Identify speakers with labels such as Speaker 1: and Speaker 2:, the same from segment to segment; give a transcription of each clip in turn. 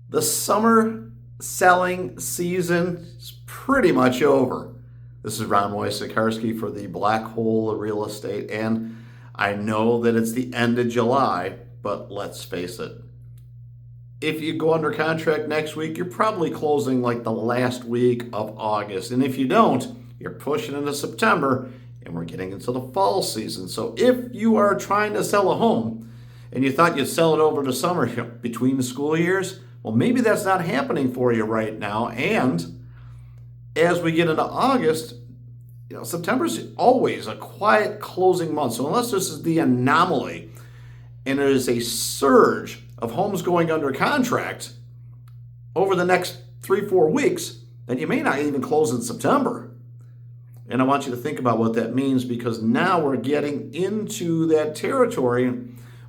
Speaker 1: The summer selling season is pretty much over. This is Ron Wojciechowski for the Black Hole Real Estate, and I know that it's the end of July, but let's face it. If you go under contract next week, you're probably closing like the last week of August. And if you don't, you're pushing into September and we're getting into the fall season. So if you are trying to sell a home and you thought you'd sell it over the summer between the school years, well, maybe that's not happening for you right now. And as we get into August, September's always a quiet closing month. So unless this is the anomaly and there is a surge of homes going under contract over the next 3-4 weeks, then you may not even close in September. And I want you to think about what that means, because now we're getting into that territory,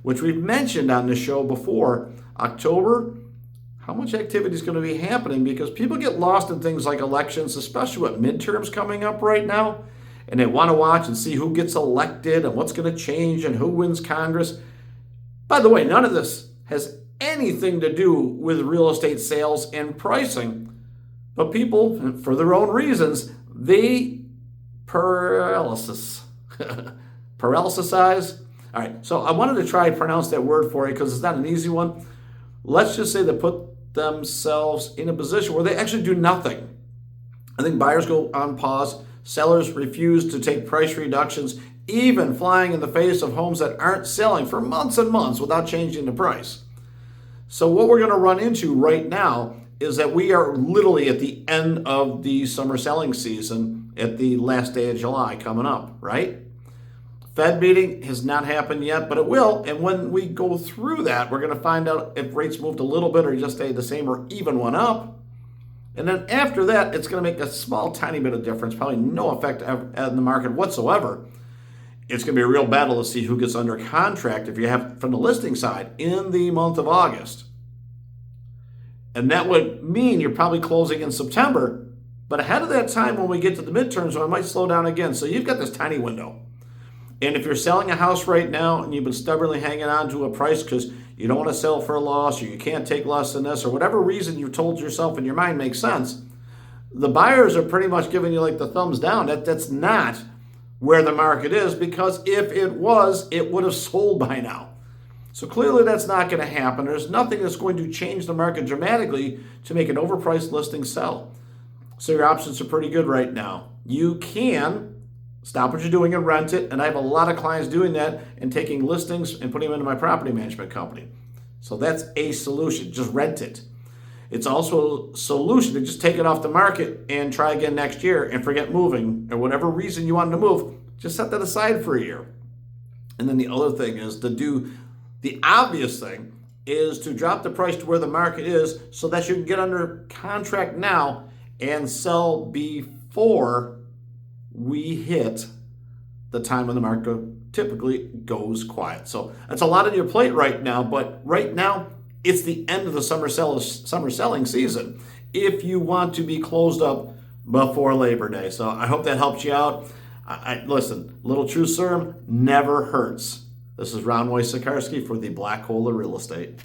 Speaker 1: which we've mentioned on the show before. October, how much activity is going to be happening? Because people get lost in things like elections, especially with midterms coming up right now, and they want to watch and see who gets elected and what's going to change and who wins Congress. By the way, none of this has anything to do with real estate sales and pricing, but people, for their own reasons, they paralysis. Paralysize? All right, so I wanted to try and pronounce that word for you because it's not an easy one. Let's just say they put themselves in a position where they actually do nothing. I think buyers go on pause. Sellers refuse to take price reductions, even flying in the face of homes that aren't selling for months and months without changing the price. So what we're going to run into right now is that we are literally at the end of the summer selling season at the last day of July coming up, right? Fed meeting has not happened yet, but it will. And when we go through that, we're going to find out if rates moved a little bit or just stayed the same or even went up. And then after that, it's going to make a small, tiny bit of difference, probably no effect in the market whatsoever. It's going to be a real battle to see who gets under contract if you have from the listing side in the month of August. And that would mean you're probably closing in September, but ahead of that time when we get to the midterms, it might slow down again. So you've got this tiny window. And if you're selling a house right now and you've been stubbornly hanging on to a price because you don't want to sell for a loss or you can't take less than this or whatever reason you've told yourself in your mind makes sense, the buyers are pretty much giving you like the thumbs down. That's not where the market is, because if it was, it would have sold by now. So clearly that's not going to happen. There's nothing that's going to change the market dramatically to make an overpriced listing sell. So your options are pretty good right now. You can stop what you're doing and rent it. And I have a lot of clients doing that and taking listings and putting them into my property management company. So that's a solution. Just rent it. It's also a solution to just take it off the market and try again next year and forget moving, or whatever reason you wanted to move, just set that aside for a year. And then the other thing is to do the obvious thing is to drop the price to where the market is so that you can get under contract now and sell before we hit the time when the market typically goes quiet. So that's a lot on your plate right now, but right now it's the end of the summer selling season if you want to be closed up before Labor Day. So I hope that helps you out. Listen, little true serum never hurts. This is Ron Wojciechowski for the Black Hole of Real Estate.